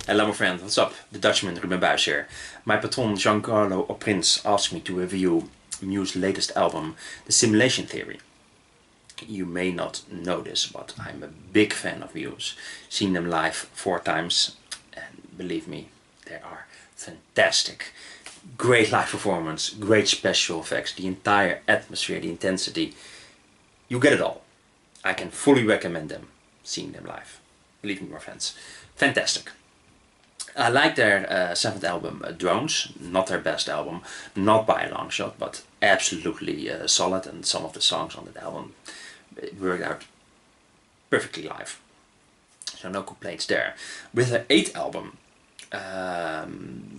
Hello my friend, what's up? The Dutchman Ruben Buijs here. My patron Giancarlo Oprins asked me to review Muse's latest album, The Simulation Theory. You may not know this, but I'm a big fan of Muse. Seen them live 4 times, and believe me, they are fantastic. Great live performance, great special effects, the entire atmosphere, the intensity. You get it all. I can fully recommend them, seeing them live. Believe me, my friends. Fantastic. I like their 7th album, Drones. Not their best album, not by a long shot, but absolutely solid, and some of the songs on that album worked out perfectly live. So no complaints there. With their 8th album,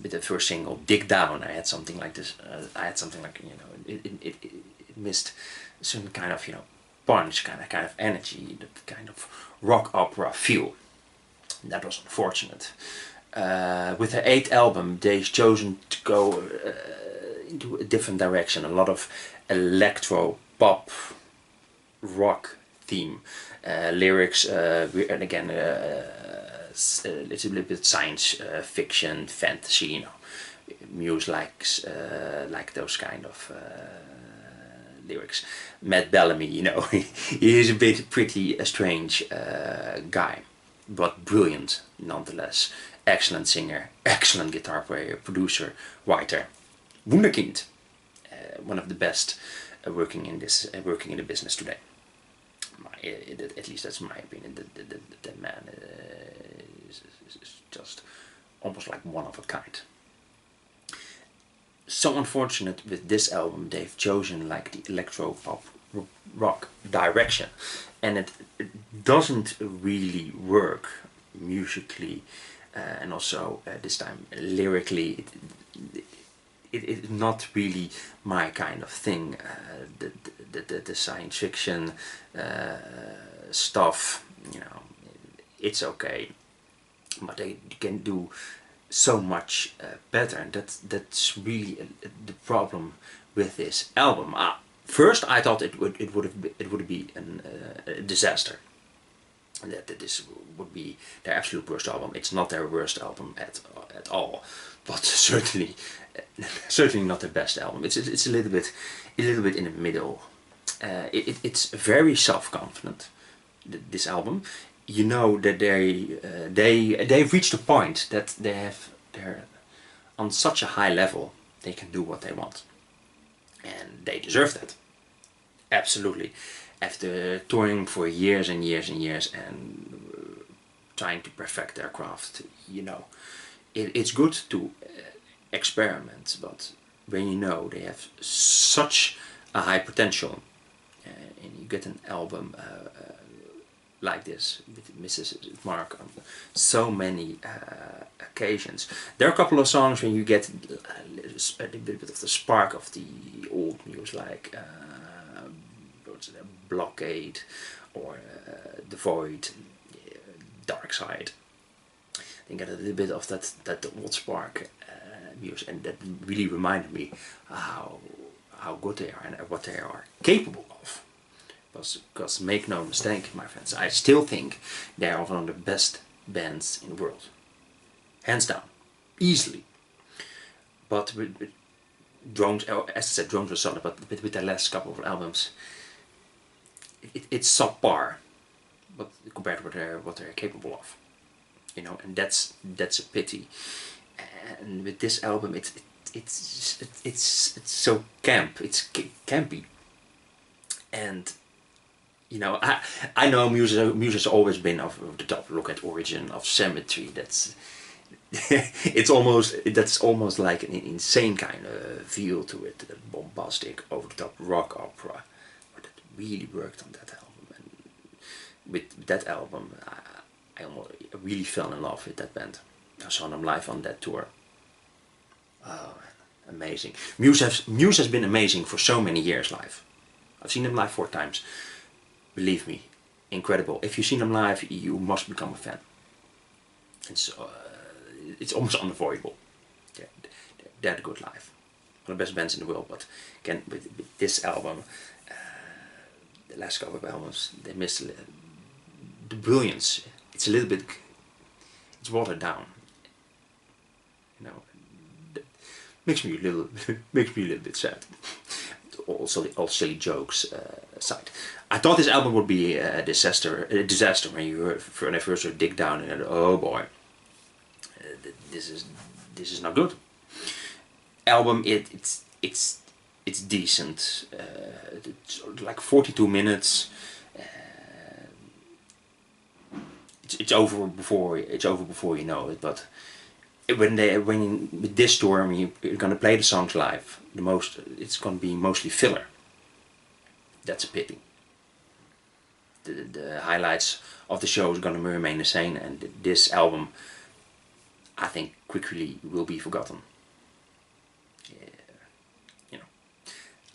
with the first single, Dig Down, I had something like this. I had something like, you know, it missed some kind of, you know, punch, kind of energy, that kind of rock opera feel. That was unfortunate. With their 8th album, they've chosen to go into a different direction. A lot of electro pop rock theme lyrics, and again it's a little bit science fiction, fantasy. You know, Muse likes like those kind of lyrics. Matt Bellamy, you know, he is a bit pretty strange guy, but brilliant nonetheless. Excellent singer, excellent guitar player, producer, writer, wunderkind. One of the best working in the business today. At least that's my opinion. The man is just almost like one of a kind. So unfortunate with this album, they've chosen like the electro pop rock direction, and it doesn't really work musically, and also this time lyrically. It's not really my kind of thing. The science fiction stuff, you know, it's okay, but they can do so much better, and that's really the problem with this album. First, I thought it would be a disaster. That this would be their absolute worst album. It's not their worst album at all, but certainly not the best album. It's a little bit in the middle. It's very self-confident, this album. You know that they've reached a point that they're on such a high level, they can do what they want, and they deserve that. Absolutely. After touring for years and years and years and trying to perfect their craft, you know, it's good to experiment, but when you know they have such a high potential, and you get an album like this with Mrs. Mark on so many occasions. There are a couple of songs when you get a little bit of the spark of the old Muse, like Blockade or The Void, Dark Side. They get a little bit of that old spark Muse, and that really reminded me how good they are and what they are capable of. Because make no mistake, my friends, I still think they are one of the best bands in the world, hands down, easily. But with Drones, as I said, Drones was solid, but with their last couple of albums, it's subpar, but compared to what they're capable of, you know, and that's a pity. And with this album, it's so campy, and you know, I know Muse has always been over the top. Look at Origin of Symmetry. That's that's almost like an insane kind of feel to it, that bombastic, over the top rock opera. But it really worked on that album, and with that album, I really fell in love with that band. I saw them live on that tour. Oh, amazing! Muse has been amazing for so many years live. I've seen them live 4 times. Believe me, incredible. If you've seen them live, you must become a fan. And so it's almost unavoidable. They're good live. One of the best bands in the world. But again, with this album, the last couple of albums, they missed the brilliance. It's a little bit, it's watered down. You know, that makes me a little makes me a little bit sad. Also, all silly jokes aside, I thought this album would be a disaster. When you when I first heard Dig Down, and oh boy, this is not good. Album, it's decent. It's like 42 minutes. It's over before you know it. But when with this tour, when you're gonna play the songs live, it's gonna be mostly filler. That's a pity. The highlights of the show is gonna remain the same, and this album, I think, quickly will be forgotten. You know,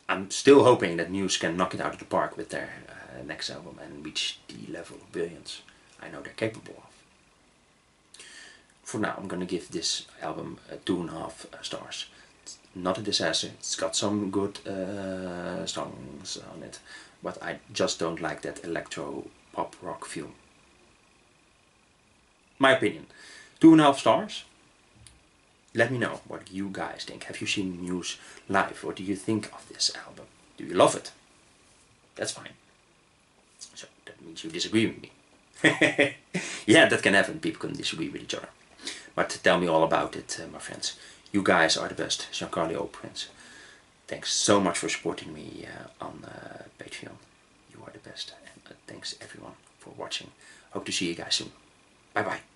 I'm still hoping that Muse can knock it out of the park with their next album and reach the level of brilliance I know they're capable of. For now, I'm gonna give this album 2.5 stars. It's not a disaster. It's got some good songs on it, but I just don't like that electro pop rock feel. My opinion. 2.5 stars. Let me know what you guys think. Have you seen Muse live? What do you think of this album? Do you love it? That's fine. So that means you disagree with me. Yeah, that can happen. People can disagree with each other. But tell me all about it, my friends. You guys are the best. Giancarlo Oprins. Thanks so much for supporting me on Patreon. You are the best. And thanks everyone for watching. Hope to see you guys soon. Bye bye.